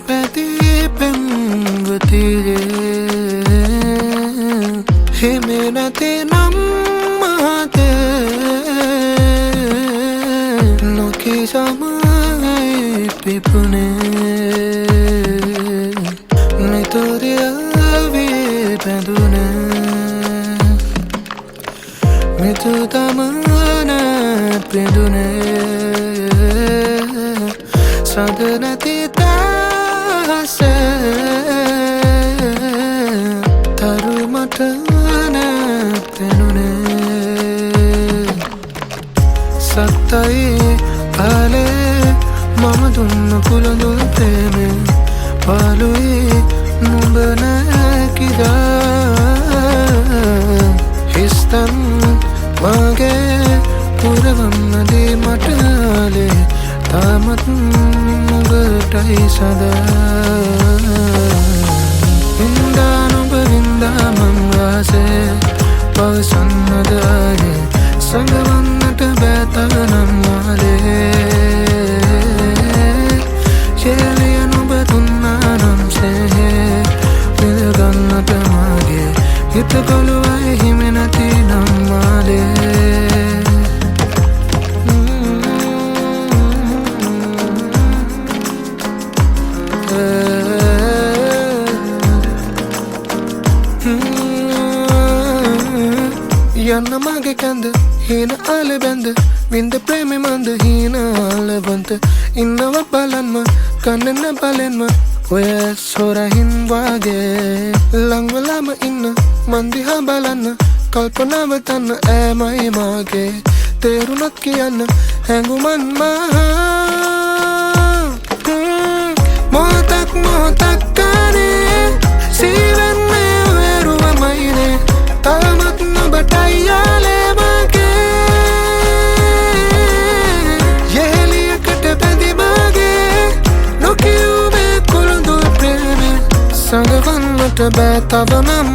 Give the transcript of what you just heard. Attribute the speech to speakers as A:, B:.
A: පැති පෙම්වතියේ හිමි නැති නම් මහතේ නොකී සමයි පිපුනේ නිතුරියවී පැඳුනේ මිතු තමන පිඳුනේ සද නැති තහස තරුමට පෙනුනේ සත්තයි ආලේ මම දුන්න කුළඳුල් ප්‍රේමේ පාලුයි නුඹ නැකිදා හිස්තන් මගේ පුරවන්නදී මට ආලේ තාමත් නුඹටයි සදා වින්දා නුඹ වින්දා මං ආසේ පවසන්නද ආයේ සඟවන්නට බෑතනම් මාලේ යෙලිය නුඹ දුන්නා නම් සේහේ විඳගන්නට මගේ හිත කොළුවයි හිමි නැති නම් මාලේ යන්න මගේ කැඳ හීන ආල බැඳ වින්ද ප්‍රේමි මන්ද හීන ආලවන්ත ඉන්නව බලන්ම කන්නන බලෙන්ම ඔය සොරහින් වගේ ලංවලම ඉන්න මන්දිහා බලන්න කල්පනාව තන්න ඈමයි මාගේ තේරුණත් කියන්න හැඟුමන් මහා මොහොතක් මොහොතක් ගානේ සීවන්නේ වෙරුවමයිනේ තාමත් නුඹටයි යාලේ මගේ යෙහෙලියකට බැඳි මගේ නොකියූ මේ කුළුඳුල් ප්‍රේමේ සඟවන්නට බෑ තව නම්